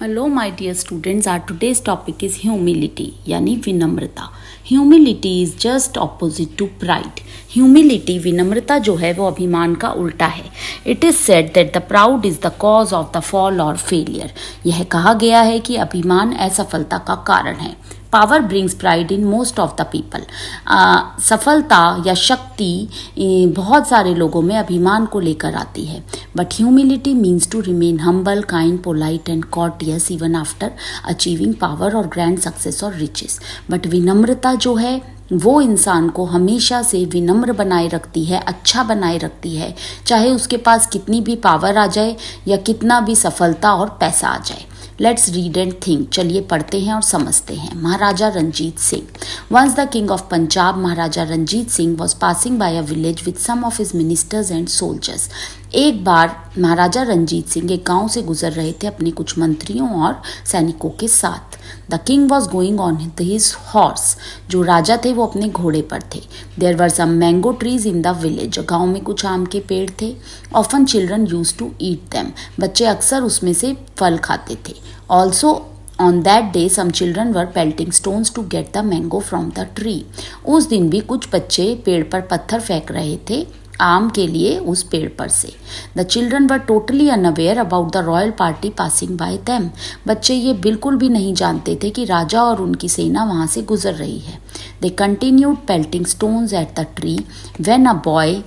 Hello my dear students, our today's topic is humility यानी विनम्रता। Humility is just opposite to pride. Humility विनम्रता जो है वो अभिमान का उल्टा है। It is said that the proud is the cause of the fall और फेलियर। यह कहा गया है कि अभिमान असफलता का कारण है। Power brings pride in most of the people. सफलता या शक्ति बहुत सारे लोगों में अभिमान को लेकर आती है। But humility means to remain humble, kind, polite and courteous even after achieving power और ग्रैंड सक्सेस और रिचेस। बट विनम्रता जो है वो इंसान को हमेशा से विनम्र बनाए रखती है, अच्छा बनाए रखती है, चाहे उसके पास कितनी भी पावर आ जाए या कितना भी सफलता और पैसा आ जाए। Let's read and think. चलिए पढ़ते हैं और समझते हैं। Maharaja Ranjit Singh. Once the king of Punjab Maharaja Ranjit Singh was passing by a village with some of his ministers and soldiers. एक बार महाराजा रंजीत सिंह एक गांव से गुजर रहे थे अपने कुछ मंत्रियों और सैनिकों के साथ। The king was going on his horse. जो राजा थे वो अपने घोड़े पर थे। There were some mango trees in the village. गांव में कुछ आम के पेड़ थे। Often children use to eat them. बच्चे अक्सर उसमें से फल खाते थे। Also On that day, some children were pelting stones to get the mango from the tree. उस दिन भी कुछ बच्चे पेड़ पर पत्थर फेंक रहे थे आम के लिए उस पेड़ पर से। The children were totally unaware about the royal party passing by them. बच्चे ये बिल्कुल भी नहीं जानते थे कि राजा और उनकी सेना वहाँ से गुजर रही है। They continued pelting stones at the tree when a boy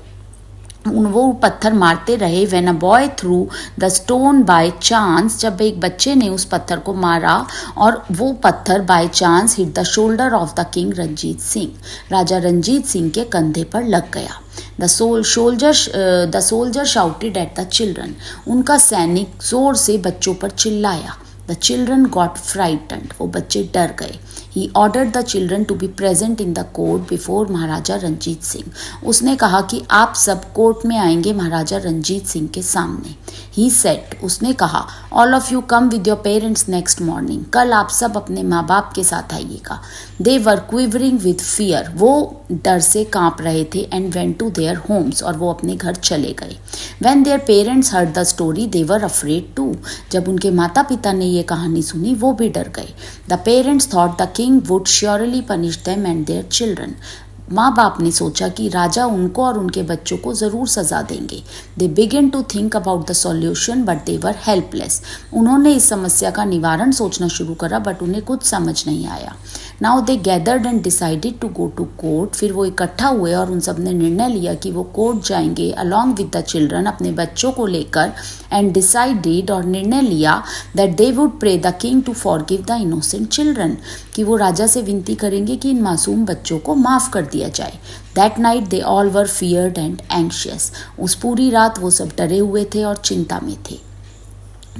वो पत्थर मारते रहे। When a boy threw the stone by chance, जब एक बच्चे ने उस पत्थर को मारा और वो पत्थर by chance hit the shoulder of the king Ranjit Singh. राजा रंजीत सिंह के कंधे पर लग गया। The soldier shouted at the children. उनका सैनिक जोर से बच्चों पर चिल्लाया। The children got frightened. वो बच्चे डर गए। He ordered the children to be present in the court before महाराजा रंजीत सिंह। उसने कहा कि आप सब कोर्ट में आएंगे महाराजा रंजीत सिंह के सामने। He said, उसने कहा, all of you come with your parents next morning. कल आप सब अपने माँ बाप के साथ आइएगा। They were quivering with fear. वो डर से कांप रहे थे and went to their homes. और वो अपने घर चले गए। When their parents heard the story, they were afraid too. जब उनके माता पिता ने ये कहानी सुनी वो भी डर गए। The parents thought the king would surely punish them and their children. माँ बाप ने सोचा कि राजा उनको और उनके बच्चों को जरूर सजा देंगे। They began to think about the solution, but they were helpless. उन्होंने इस समस्या का निवारण सोचना शुरू करा बट उन्हें कुछ समझ नहीं आया। Now they gathered and decided to go to court. फिर वो इकट्ठा हुए और उन सब ने निर्णय लिया कि वो कोर्ट जाएंगे along with the children, अपने बच्चों को लेकर, and decided और निर्णय लिया that they would pray the king to forgive the innocent children, कि वो राजा से विनती करेंगे कि इन मासूम बच्चों को माफ कर दिया जाए। That night they all were feared and anxious. उस पूरी रात वो सब डरे हुए थे और चिंता में थे।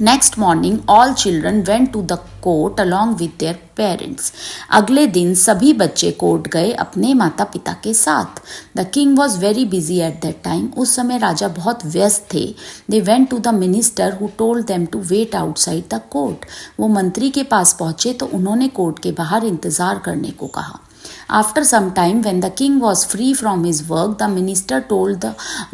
Next morning, all children went to the court along with their parents. अगले दिन सभी बच्चे कोर्ट गए अपने माता पिता के साथ। The king was very busy at that time. उस समय राजा बहुत व्यस्त थे। They went to the minister who told them to wait outside the court. वो मंत्री के पास पहुंचे तो उन्होंने कोर्ट के बाहर इंतजार करने को कहा। After some time, when the king was free from his work, the minister told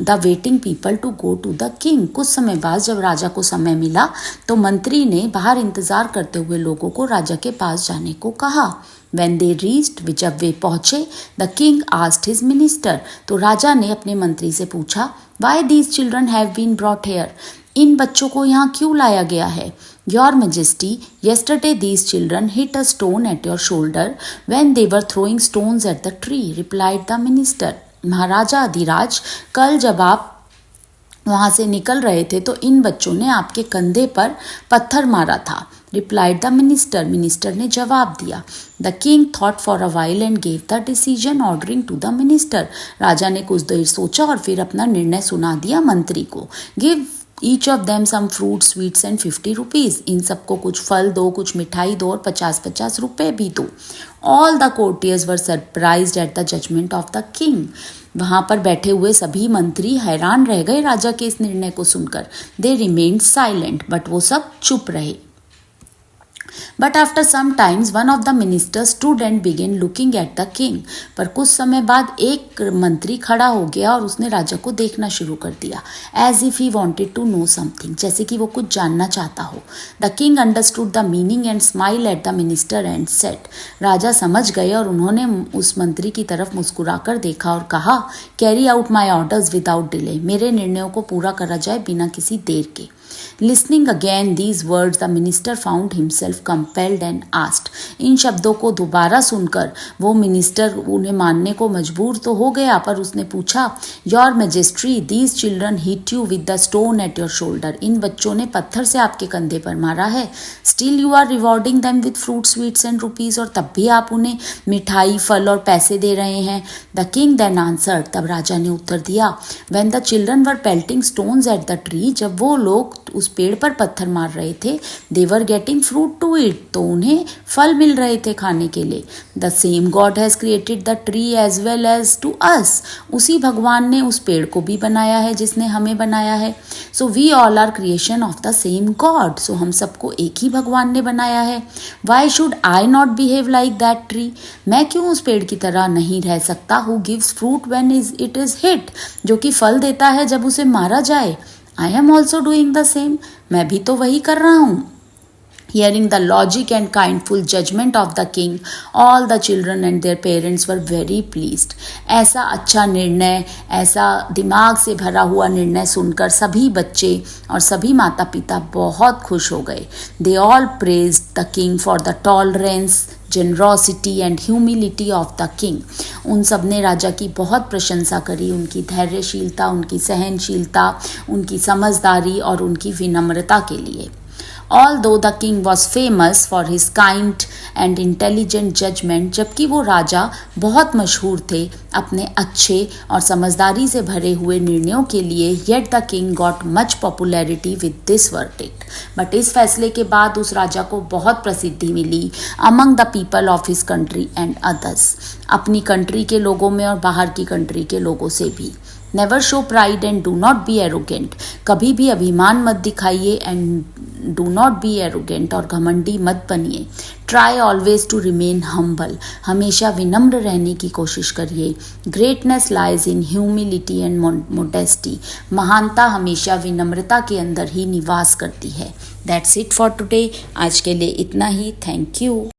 the waiting people to go to the king. कुछ समय बाद जब राजा को समय मिला तो मंत्री ने बाहर इंतजार करते हुए लोगों को राजा के पास जाने को कहा। When they reached, जब वे पहुंचे, the king asked his minister. तो राजा ने अपने मंत्री से पूछा, Why these children have been brought here? इन बच्चों को यहाँ क्यों लाया गया है? Your Majesty, yesterday these children hit a stone at your shoulder when they were throwing stones at the tree, replied the minister. महाराजा अधिराज, कल जब आप वहां से निकल रहे थे तो इन बच्चों ने आपके कंधे पर पत्थर मारा था। Replied the minister. मिनिस्टर ने जवाब दिया। The king thought for a while and gave the decision, ordering to the minister. राजा ने कुछ देर सोचा और फिर अपना निर्णय सुना दिया मंत्री को। Give each of them some fruit, sweets and 50 rupees. इन सबको कुछ फल दो, कुछ मिठाई दो और 50-50 रुपए भी दो। All the courtiers were surprised at the judgment of the king. वहां पर बैठे हुए सभी मंत्री हैरान रह गए राजा के इस निर्णय को सुनकर। They remained silent, but वो सब चुप रहे। But after some times one of the minister stood and began looking at the king. पर कुछ समय बाद एक मंत्री खड़ा हो गया और उसने राजा को देखना शुरू कर दिया, as if he wanted to know something, जैसे कि वो कुछ जानना चाहता हो। The king understood the meaning and smile at the minister and said, राजा समझ गए और उन्होंने उस मंत्री की तरफ मुस्कुराकर देखा और कहा, carry out my orders without delay, मेरे निर्णयों को पूरा करा जाए बिना किसी देर के। Listening again these words, the minister found himself compelled and asked. इन शब्दों को दोबारा सुनकर वो मिनिस्टर उन्हें मानने को मजबूर तो हो गया, पर उसने पूछा, Your Majesty, these children hit you with the stone at your shoulder. इन बच्चों ने पत्थर से आपके कंधे पर मारा है. Still you are rewarding them with fruit, sweets and rupees. और तब भी आप उन्हें मिठाई, फल और पैसे दे रहे हैं. The king then answered. तब राजा ने उत्तर दिया, When the children were pelting stones at the tree, जब वो लोग उस पेड़ पर पत्थर मार रहे थे, they were getting fruit to eat, तो उन्हें फल मिल रहे थे खाने के लिए. The same God has created the tree as well as to us. उसी भगवान ने उस पेड़ को भी बनाया है जिसने हमें बनाया है. So we all are creation of the same God. So हम सबको एक ही भगवान ने बनाया है. Why should I not behave like that tree? मैं क्यों उस पेड़ की तरह नहीं रह सकता? Who gives fruit when it is hit? जो कि फल देता है जब उसे मारा जाए. I am also doing the same. मैं भी तो वही कर रहा हूँ. Hearing the logic and kindful judgment of the king, all the children and their parents were very pleased. ऐसा अच्छा निर्णय, ऐसा दिमाग से भरा हुआ निर्णय सुनकर सभी बच्चे और सभी माता पिता बहुत खुश हो गए. They all praised the king for the tolerance, generosity and humility of the king. उन सब ने राजा की बहुत प्रशंसा करी, उनकी धैर्यशीलता, उनकी सहनशीलता, उनकी समझदारी और उनकी विनम्रता के लिए. Although the king was famous for his kind and intelligent judgment, जबकि वो राजा बहुत मशहूर थे अपने अच्छे और समझदारी से भरे हुए निर्णयों के लिए, yet the king got much popularity with this verdict. But इस फैसले के बाद उस राजा को बहुत प्रसिद्धि मिली among the people of his country and others. अपनी कंट्री के लोगों में और बाहर की कंट्री के लोगों से भी. Never show pride and do not be arrogant. कभी भी अभिमान मत दिखाइए and do not be arrogant और घमंडी मत बनिए. Try always to remain humble. हमेशा विनम्र रहने की कोशिश करिए. Greatness lies in humility and modesty. महानता हमेशा विनम्रता के अंदर ही निवास करती है. That's it for today. आज के लिए इतना ही. Thank you.